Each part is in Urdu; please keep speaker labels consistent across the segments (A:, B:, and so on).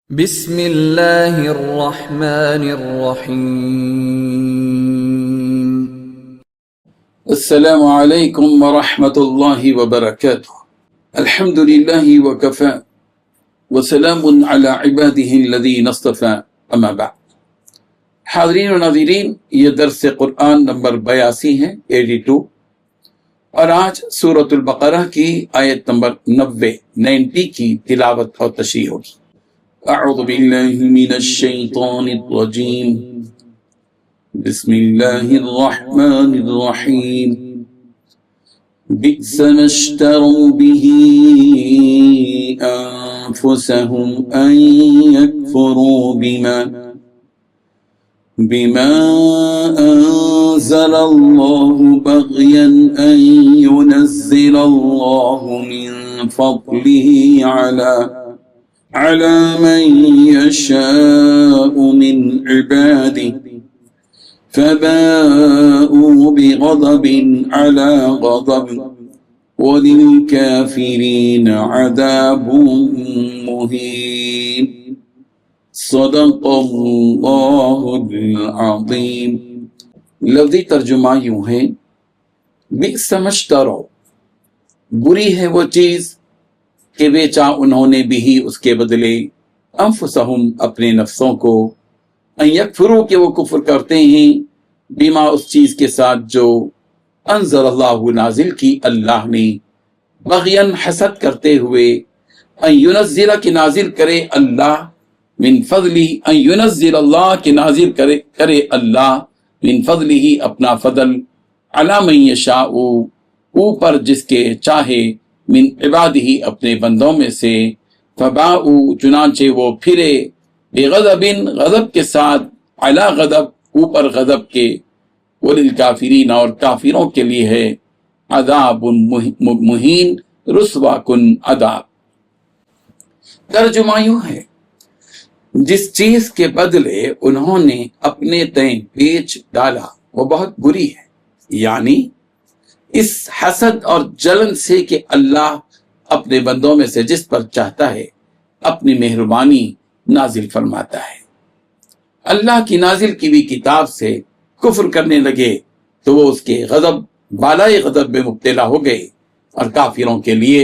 A: بسم اللہ الرحمن الرحیم۔
B: السلام علیکم ورحمۃ اللہ وبرکاتہ۔ الحمد للہ وکفی وسلام علی عبادہ الذین اصطفی، اما بعد۔ حاضرین و ناظرین، یہ درس قرآن نمبر 82 ہے، 82، اور آج سورۃ البقرہ کی آیت نمبر 90 کی تلاوت اور تشریح ہوگی۔ اعوذ باللہ من الشیطان الرجیم، بسم اللہ الرحمن الرحیم۔ بئس ما اشتروا به انفسهم ان يكفروا بما انزل الله بغيا ان ينزل الله من فضله على من يشاء من عباده فباءوا بغضب على غضب وللكافرين عذاب مهين۔ صدق اللہ العظیم۔ لفظی ترجمہ یوں ہے، بئس ما اشتروا، بری ہے وہ چیز کہ بیچا انہوں نے بھی اس کے بدلے، انفسہم اپنے نفسوں کو، ان یکفروا کہ وہ کفر کرتے ہیں، بما اس چیز کے ساتھ جو انزل اللہ نازل کی اللہ نے، بغین حسد کرتے ہوئے، ان ینزل کہ نازل کرے اللہ، من فضلہ ان ینزل اللہ کہ نازل کرے اللہ، من فضلہ اپنا فضل، علی من یشاء اوپر جس کے چاہے، من عبادہ اپنے بندوں میں سے، فباؤ چنانچہ وہ پھرے، بغضب غضب کے ساتھ، علی غضب اوپر غضب کے، وللکافرین اور کافروں کے لیے ہے عذاب مہین، رسوا کن عذاب۔ ترجمہ یوں ہے، جس چیز کے بدلے انہوں نے اپنے تئیں بیچ ڈالا وہ بہت بری ہے، یعنی اس حسد اور جلن سے کہ اللہ اپنے بندوں میں سے جس پر چاہتا ہے اپنی مہربانی نازل فرماتا ہے۔ اللہ کی نازل کی ہوئی کتاب سے کفر کرنے لگے تو وہ اس کے غضب، بالائے غضب میں مبتلا ہو گئے، اور کافروں کے لیے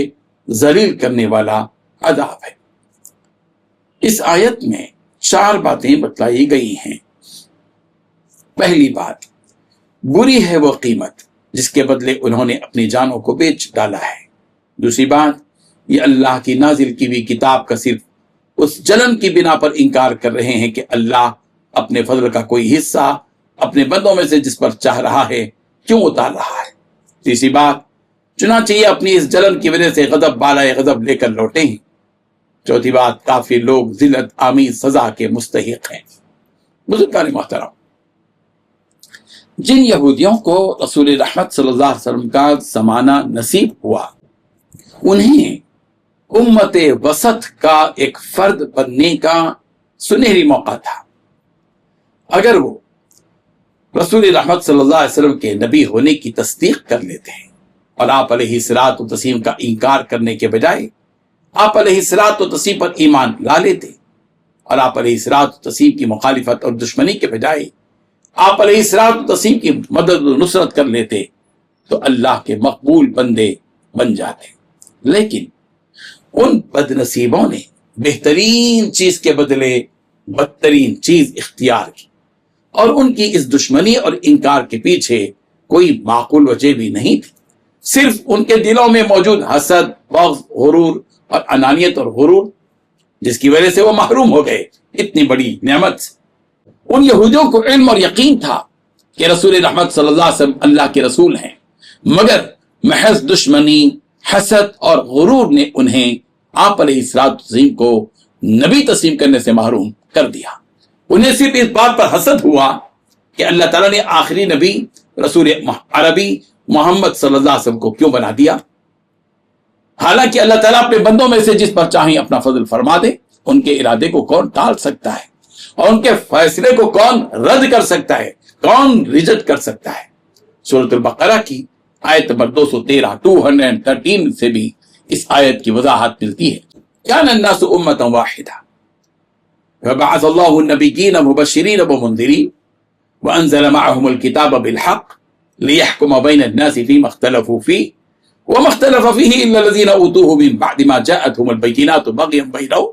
B: ذلیل کرنے والا عذاب ہے۔ اس آیت میں 4 باتیں بتلائی گئی ہیں۔ پہلی بات، بری ہے وہ قیمت جس کے بدلے انہوں نے اپنی جانوں کو بیچ ڈالا ہے۔ دوسری بات، یہ اللہ کی نازل کی ہوئی کتاب کا صرف اس جلن کی بنا پر انکار کر رہے ہیں کہ اللہ اپنے فضل کا کوئی حصہ اپنے بندوں میں سے جس پر چاہ رہا ہے کیوں اتار رہا ہے۔ تیسری بات، چنانچہ یہ اپنی اس جلن کی وجہ سے غضب بالائے غضب لے کر لوٹے ہیں۔ چوتھی بات، کافی لوگ ذلت آمیز سزا کے مستحق ہیں۔ بزرگان محترم، جن یہودیوں کو رسول رحمت صلی اللہ علیہ وسلم کا زمانہ نصیب ہوا، انہیں امت وسط کا ایک فرد بننے کا سنہری موقع تھا۔ اگر وہ رسول رحمت صلی اللہ علیہ وسلم کے نبی ہونے کی تصدیق کر لیتے ہیں اور آپ علیہ الصلوۃ والتسلیم کا انکار کرنے کے بجائے آپ علیہ الصلوۃ والتسلیم پر ایمان لا لیتے، اور آپ علیہ الصلوۃ والتسلیم کی مخالفت اور دشمنی کے بجائے آپ علیہ الصلوۃ والتسلیم کی مدد و نصرت کر لیتے، تو اللہ کے مقبول بندے بن جاتے۔ لیکن ان بد نصیبوں نے بہترین چیز کے بدلے بدترین چیز اختیار کی، اور ان کی اس دشمنی اور انکار کے پیچھے کوئی معقول وجہ بھی نہیں تھی، صرف ان کے دلوں میں موجود حسد، بغض، غرور اور انانیت اور غرور، جس کی وجہ سے وہ محروم ہو گئے اتنی بڑی نعمت سے۔ ان یہودیوں کو علم اور یقین تھا کہ رسول رحمت صلی اللہ علیہ وسلم اللہ کے رسول ہیں، مگر محض دشمنی، حسد اور غرور نے انہیں آپ علیہ السلام کو نبی تسلیم کرنے سے محروم کر دیا۔ انہیں صرف اس بات پر حسد ہوا کہ اللہ تعالیٰ نے آخری نبی رسول عربی محمد صلی اللہ علیہ وسلم کو کیوں بنا دیا، حالانکہ اللہ تعالیٰ اپنے بندوں میں سے جس پر چاہیں اپنا فضل فرما دے، ان کے ارادے کو کون ٹال سکتا ہے، اور ان کے فیصلے کو کون رد کر سکتا ہے، کون ریجیکٹ کر سکتا ہے۔ سورۃ البقرہ کی آیت نمبر 213 سے بھی اس آیت کی وضاحت ملتی ہے۔ کان الناس امۃ واحدہ، فبعث الله النبيين مبشرين ومنذرين وأنزل معهم الكتاب بالحق ليحكم بين الناس فيما اختلفوا فيه وما اختلف فيه إلا الذين أوتوه من بعد ما جاءتهم البينات بغيا بينهم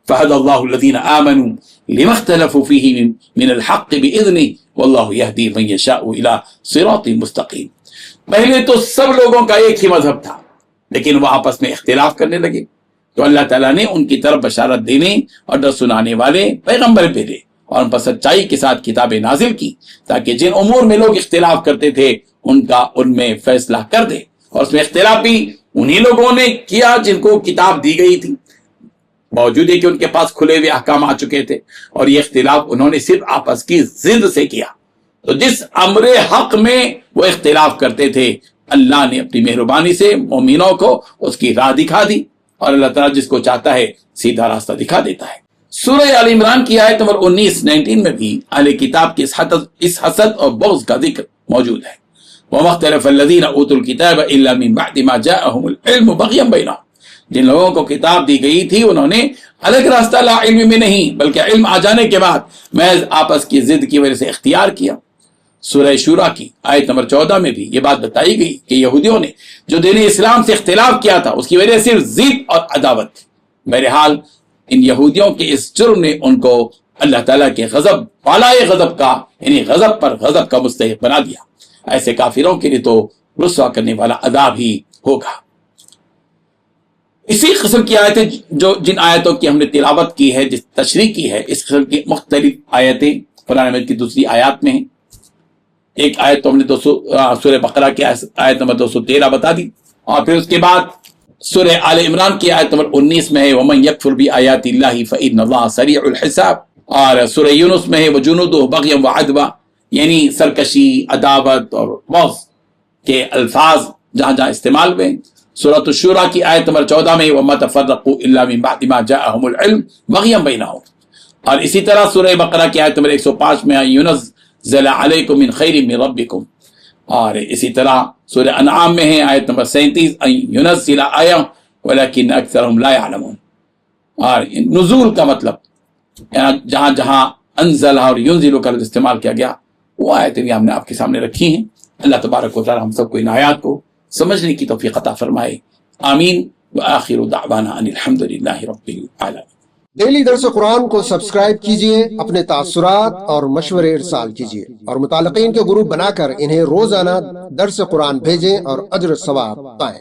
B: فهدى الله الذين آمنوا لما اختلفوا فيه من الحق بإذنه والله يهدي من يشاء إلى صراط مستقيم. پہلے تو سب لوگوں کا ایک ہی مذہب تھا، لیکن وہ آپس میں اختلاف کرنے لگے، تو اللہ تعالیٰ نے ان کی طرف بشارت دینے اور ڈر سنانے والے پیغمبر بھیجے اور ان پر سچائی کے ساتھ کتابیں نازل کی تاکہ جن امور میں لوگ اختلاف کرتے تھے ان میں فیصلہ کر دے. اور اس میں اختلاف بھی انہی لوگوں نے کیا جن کو کتاب دی گئی تھی، باوجود ہے کہ ان کے پاس کھلے ہوئے احکام آ چکے تھے، اور یہ اختلاف انہوں نے صرف آپس کی ضد سے کیا. تو جس امر حق میں وہ اختلاف کرتے تھے اللہ نے اپنی مہربانی سے مومنوں کو اس کی راہ دکھا دی، اور اللہ تعالیٰ جس کو چاہتا ہے سیدھا راستہ دکھا دیتا ہے. سورہ آل عمران کی آیت نمبر 19 میں بھی اہل کتاب کی اس حسد اور بغض کا ذکر موجود ہے. وَمَا اخْتَلَفَ الَّذِينَ أُوتُوا الْكِتَابَ إِلَّا مِن بَعْدِ مَا جَاءَهُمُ الْعِلْمُ بَغْيًا بَيْنَهُمْ. جن لوگوں کو کتاب دی گئی تھی انہوں نے الگ راستہ لا علم میں نہیں بلکہ علم آ جانے کے بعد محض آپس کی ضد کی وجہ سے اختیار کیا. سورہ شورا کی آیت نمبر 14 میں بھی یہ بات بتائی گئی کہ یہودیوں نے جو دین اسلام سے اختلاف کیا تھا اس کی وجہ صرف ضد اور عداوت تھی. بہرحال ان یہودیوں کے اس جرم نے ان کو اللہ تعالیٰ کے غضب بالائے غضب کا یعنی غضب پر غضب کا مستحق بنا دیا. ایسے کافروں کے لیے تو رسوا کرنے والا عذاب ہی ہوگا. اسی قسم کی آیتیں جن آیتوں کی ہم نے تلاوت کی ہے، جس تشریح کی ہے، اس قسم کی مختلف آیتیں قرآن مجید کی دوسری آیات میں ہیں. ایک آیت تو ہم نے سورہ بقرہ کی آیت نمبر 213 بتا دی، اور پھر اس کے بعد سورہ آل عمران کی آیت نمبر 19 میں ہے وَمَن يَكْفُرْ بِآيَاتِ اللَّهِ فَإِنَّ اللَّهَ سَرِيعُ الْحِسَابِ، اور سورہ یونس میں ہے وَجُنُودُهُ بَغْيًا وَعَدْوًا، یعنی سرکشی، عداوت اور بغض کے الفاظ جہاں جہاں استعمال ہوئے. سورۃ الشورى کی آیت نمبر 14 میں وَمَا تَفَرَّقُوا إِلَّا مِن بَعْدِ مَا جَاءَهُمُ الْعِلْمُ بَغْيًا بَيْنَهُمْ. اور اسی طرح سورہ بقرہ کی آیت نمبر 105 میں يُنَزِّلُ عَلَيْكُم مِّن خَيْرٍ مِّن رَبِّكُمْ، اور اسی طرح سورہ انعام میں ہے آیت نمبر 37 أَن يُنَزِّلَ آیَةً وَلَكِنَّ أَكْثَرَهُمْ لَا يَعْلَمُونَ. اور نزول کا مطلب جہاں جہاں انزل اور ينزل کا استعمال کیا گیا وہ آیتیں ہم نے آپ کے سامنے رکھی ہیں. اللہ تبارک و تعالی ہم سب کو ان آیات کو سمجھنے کی توفیق عطا فرمائے. آمین. وآخر دعوانا ان الحمد للہ رب العالمین.
C: ڈیلی درس قرآن کو سبسکرائب کیجئے، اپنے تاثرات اور مشورے ارسال کیجئے، اور متعلقین کے گروپ بنا کر انہیں روزانہ درس قرآن بھیجیں اور اجر ثواب پائیں.